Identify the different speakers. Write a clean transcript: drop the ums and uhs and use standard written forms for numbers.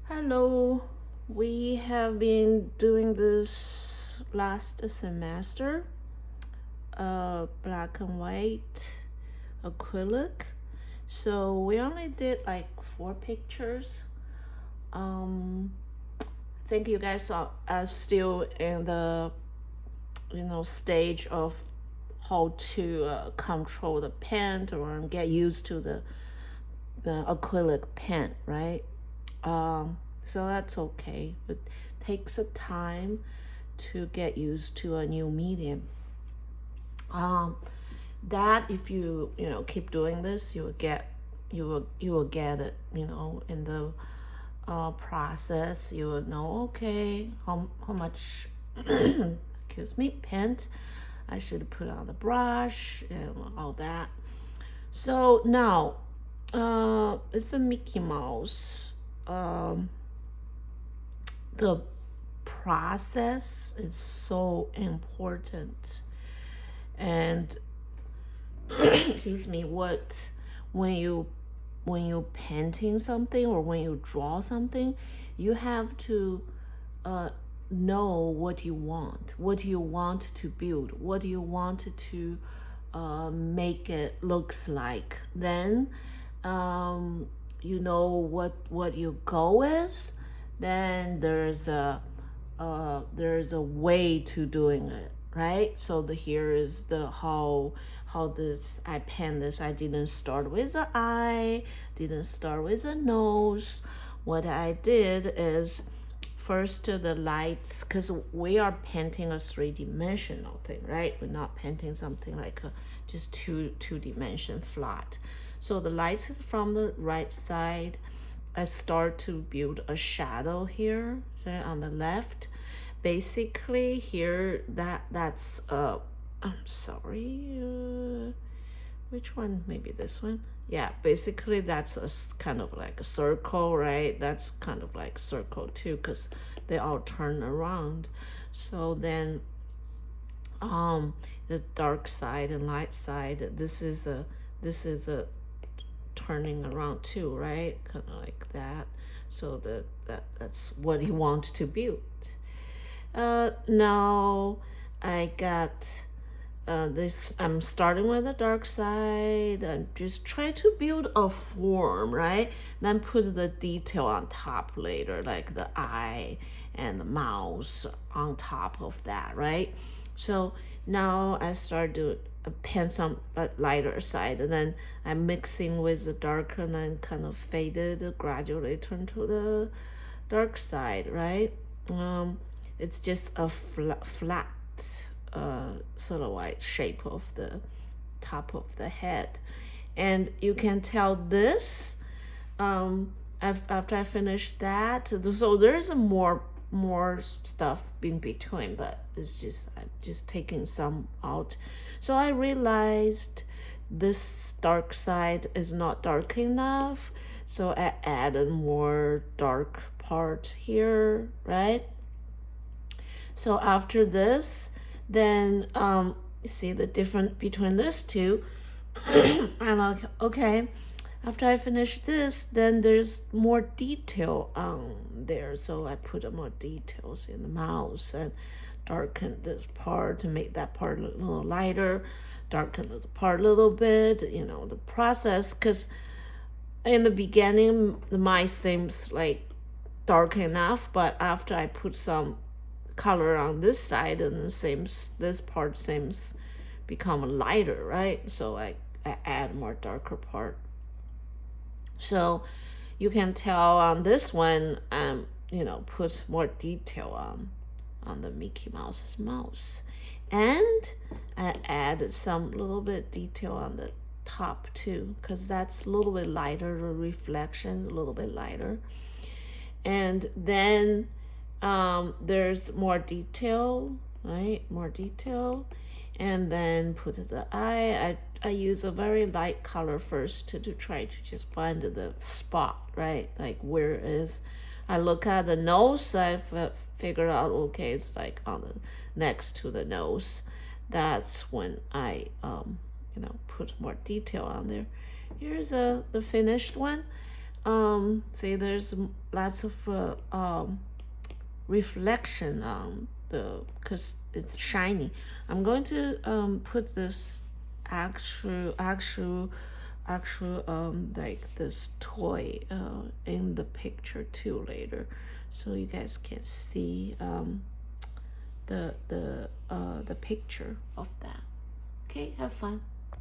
Speaker 1: Hello, we have been doing this last semester, black and white acrylic. So we only did like 4 pictures. I think you guys are still in the stage of how to control the pen or get used to the acrylic pen, right? So that's okay. It takes a time to get used to a new medium. That if you keep doing this, you will get it. In the process, you will know, okay, how much excuse me, paint I should put on the brush and all that. So now it's a Mickey Mouse. The process is so important, and excuse me, when you painting something or when you draw something, you have to know what you want to build, what you want to make it looks like. Then you know what your goal is. Then there's a way to doing it, right? So here is the how this I pen this. I didn't start with the eye, didn't start with the nose. What I did is first the lights, because we are painting a 3-dimensional thing, right? We're not painting something like just two-dimension flat. So the lights is from the right side. I start to build a shadow here, so on the left. Basically here, that's I'm sorry, which one? Maybe this one. Yeah, basically that's a kind of like a circle, right? That's kind of like circle too, because they all turn around. So then the dark side and light side, this is a turning around too, right? Kind of like that. So that's what you want to build. Now I got this. I'm starting with the dark side and just try to build a form, right? Then put the detail on top later, like the eye and the mouse on top of that, right? So now I start to paint some lighter side, and then I'm mixing with the darker and then kind of faded, gradually turn to the dark side, right? It's just a flat sort of like shape of the top of the head. And you can tell this after I finish that. So there's more stuff in between, but I'm just taking some out. So I realized this dark side is not dark enough, so I added more dark part here, right? So after this, then see the difference between these two. I'm like, okay, after I finish this, then there's more detail on there. So I put more details in the mouse and darken this part to make that part a little lighter, darken this part a little bit, the process. Because in the beginning, the mice seems like dark enough, but after I put some color on this side, and this part seems become lighter, right? So I add more darker part. So you can tell on this one, put more detail on the Mickey Mouse's mouse. And I added some little bit detail on the top too, because that's a little bit lighter, the reflection a little bit lighter. And then there's more detail, right? More detail. And then put the eye. I use a very light color first to try to just find the spot, right? Like where is, I look at the nose, I figure out, okay, it's like on the next to the nose. That's when I put more detail on there. Here's the finished one. see there's lots of reflection on the, because it's shiny. I'm going to put this actual like this toy in the picture too later, so you guys can see the picture of that. Okay, have fun.